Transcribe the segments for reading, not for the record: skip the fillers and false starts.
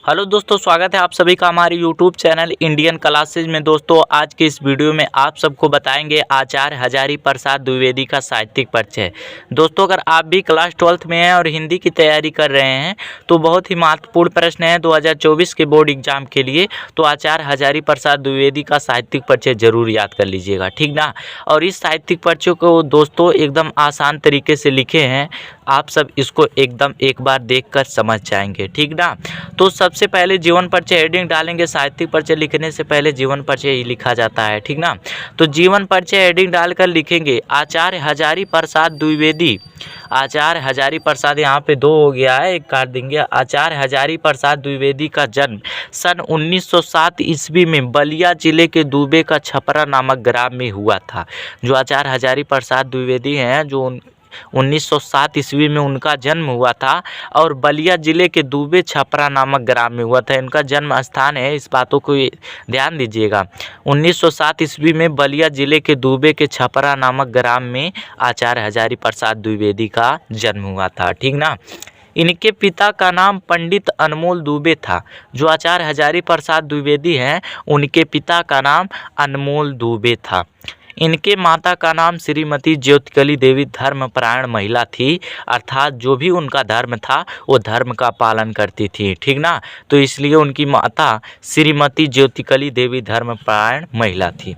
Hello दोस्तों, स्वागत है आप सभी का हमारे यूट्यूब चैनल इंडियन क्लासेज में। दोस्तों आज के इस वीडियो में आप सबको बताएंगे आचार्य हजारी प्रसाद द्विवेदी का साहित्यिक परिचय। दोस्तों अगर आप भी क्लास 12th में हैं और हिंदी की तैयारी कर रहे हैं तो बहुत ही महत्वपूर्ण प्रश्न है 2024 के बोर्ड एग्जाम के लिए। तो आचार्य हजारी प्रसाद द्विवेदी का साहित्यिक परिचय जरूर याद कर लीजिएगा, ठीक ना। और इस साहित्यिक परिचय को दोस्तों एकदम आसान तरीके से लिखे हैं, आप सब इसको एकदम एक बार देखकर समझ जाएंगे, ठीक ना। तो सबसे पहले जीवन परिचय हेडिंग डालेंगे। साहित्यिक परिचय लिखने से पहले जीवन परिचय ही लिखा जाता है, ठीक ना। तो जीवन परिचय हेडिंग डालकर लिखेंगे आचार्य हजारी प्रसाद द्विवेदी। आचार्य हजारी प्रसाद यहाँ पे दो हो गया है, एक काट देंगे। आचार्य हजारी प्रसाद द्विवेदी का जन्म सन 1907 ईस्वी में बलिया जिले के दुबे का छपरा नामक ग्राम में हुआ था। जो आचार्य हजारी प्रसाद द्विवेदी हैं, जो 1907 ईस्वी में उनका जन्म हुआ था और बलिया जिले के दुबे छपरा नामक ग्राम में हुआ था। इनका जन्म स्थान है, इस बातों को ध्यान दीजिएगा। 1907 ईस्वी में बलिया जिले के दुबे के छपरा नामक ग्राम में आचार्य हजारी प्रसाद द्विवेदी का जन्म हुआ था, ठीक ना। इनके पिता का नाम पंडित अनमोल दुबे था। जो आचार्य हजारी प्रसाद द्विवेदी हैं उनके पिता का नाम अनमोल दुबे था। इनके माता का नाम श्रीमती ज्योतिकली देवी धर्मपरायण महिला थी, अर्थात जो भी उनका धर्म था वो धर्म का पालन करती थी, ठीक ना। तो इसलिए उनकी माता श्रीमती ज्योतिकली देवी धर्मपरायण महिला थी।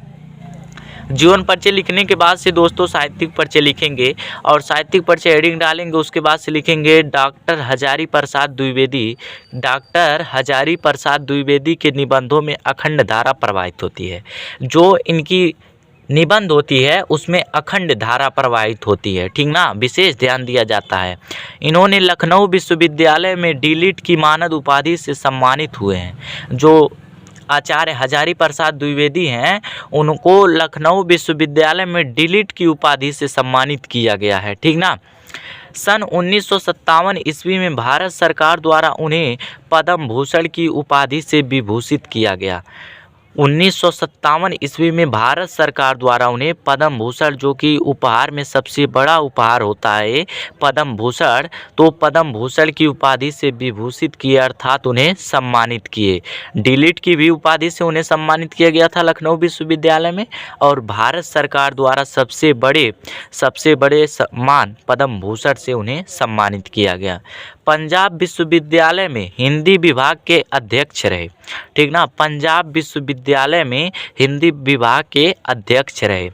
जीवन परिचय लिखने के बाद से दोस्तों साहित्यिक परिचय लिखेंगे और साहित्यिक परिचय हेडिंग डालेंगे। उसके बाद से लिखेंगे डॉक्टर हजारी प्रसाद द्विवेदी। डॉक्टर हजारी प्रसाद द्विवेदी के निबंधों में अखंड धारा प्रवाहित होती है। जो इनकी निबंध होती है उसमें अखंड धारा प्रवाहित होती है, ठीक ना। विशेष ध्यान दिया जाता है। इन्होंने लखनऊ विश्वविद्यालय में डीलिट की मानद उपाधि से सम्मानित हुए हैं। जो आचार्य हजारी प्रसाद द्विवेदी हैं उनको लखनऊ विश्वविद्यालय में डीलिट की उपाधि से सम्मानित किया गया है, ठीक ना। सन 1957 ईस्वी में भारत सरकार द्वारा उन्हें पद्म भूषण की उपाधि से विभूषित किया गया। 1957 ईस्वी में भारत सरकार द्वारा उन्हें पद्म भूषण, जो कि उपहार में सबसे बड़ा उपहार होता है पद्म भूषण, तो पद्म भूषण की उपाधि से विभूषित किए, अर्थात उन्हें सम्मानित किए। डीलिट की भी उपाधि से उन्हें सम्मानित किया गया था लखनऊ विश्वविद्यालय में, और भारत सरकार द्वारा सबसे बड़े सम्मान पद्म भूषण से उन्हें सम्मानित किया गया। पंजाब विश्वविद्यालय में हिंदी विभाग के अध्यक्ष रहे, ठीक ना। पंजाब विश्वविद्यालय में हिंदी विभाग के अध्यक्ष रहे।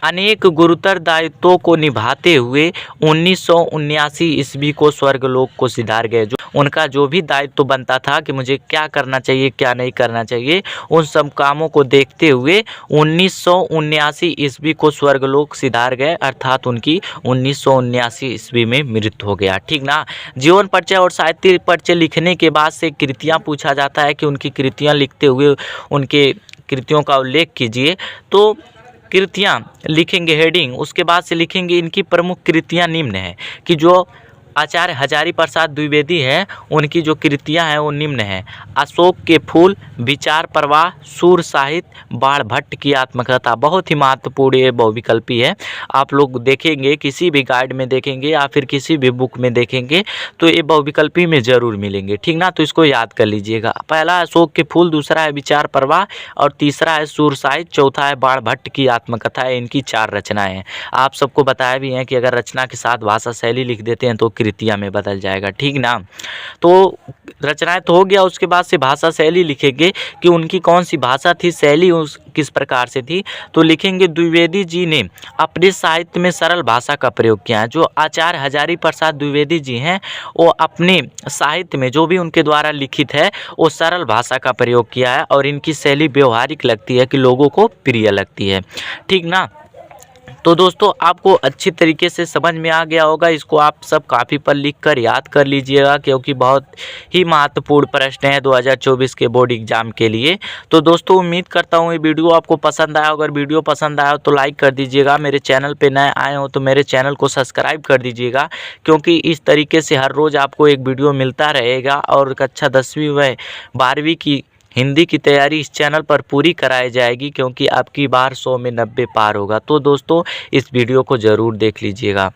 अनेक गुरुतर दायित्वों को निभाते हुए 1979 ईस्वी को स्वर्गलोक को सिधार गए। जो उनका जो भी दायित्व बनता था कि मुझे क्या करना चाहिए क्या नहीं करना चाहिए, उन सब कामों को देखते हुए 1979 ईस्वी को स्वर्गलोक सिधार गए, अर्थात उनकी 1979 ईस्वी में मृत्यु हो गया, ठीक ना। जीवन परिचय और साहित्य परिचय लिखने के बाद से कृतियाँ पूछा जाता है कि उनकी कृतियाँ लिखते हुए उनके कृतियों का उल्लेख कीजिए। तो कृतियाँ लिखेंगे हेडिंग, उसके बाद से लिखेंगे इनकी प्रमुख कृतियाँ निम्न है कि जो आचार्य हजारी प्रसाद द्विवेदी हैं उनकी जो कृतियाँ हैं वो निम्न हैं। अशोक के फूल, विचार प्रवाह, सूर साहित्य, बाण भट्ट की आत्मकथा। बहुत ही महत्वपूर्ण ये बहुविकल्पी है। आप लोग देखेंगे किसी भी गाइड में देखेंगे या फिर किसी भी बुक में देखेंगे तो ये बहुविकल्पी में ज़रूर मिलेंगे, ठीक ना। तो इसको याद कर लीजिएगा। पहला है अशोक के फूल, दूसरा है विचार प्रवाह और तीसरा है सूर साहित्य, चौथा है बाण भट्ट की आत्मकथा है। इनकी 4 रचनाएँ हैं। आप सबको बताया भी हैं कि अगर रचना के साथ भाषा शैली लिख देते हैं तो कृतियाँ में बदल जाएगा, ठीक ना। तो रचनाएं तो हो गया, उसके बाद से भाषा शैली लिखेंगे कि उनकी कौन सी भाषा थी, शैली उस किस प्रकार से थी। तो लिखेंगे द्विवेदी जी ने अपने साहित्य में सरल भाषा का प्रयोग किया है। जो आचार्य हजारी प्रसाद द्विवेदी जी हैं वो अपने साहित्य में जो भी उनके द्वारा लिखित है वो सरल भाषा का प्रयोग किया है और इनकी शैली व्यवहारिक लगती है कि लोगों को प्रिय लगती है, ठीक ना। तो दोस्तों आपको अच्छी तरीके से समझ में आ गया होगा। इसको आप सब कॉपी पर लिखकर याद कर लीजिएगा क्योंकि बहुत ही महत्वपूर्ण प्रश्न है 2024 के बोर्ड एग्जाम के लिए। तो दोस्तों उम्मीद करता हूँ ये वीडियो आपको पसंद आया। अगर वीडियो पसंद आया तो लाइक कर दीजिएगा। मेरे चैनल पे नए आए हो तो मेरे चैनल को सब्सक्राइब कर दीजिएगा क्योंकि इस तरीके से हर रोज़ आपको एक वीडियो मिलता रहेगा और कक्षा 10वीं व 12वीं की हिंदी की तैयारी इस चैनल पर पूरी कराई जाएगी क्योंकि आपकी बार 100 में 90 पार होगा। तो दोस्तों इस वीडियो को ज़रूर देख लीजिएगा।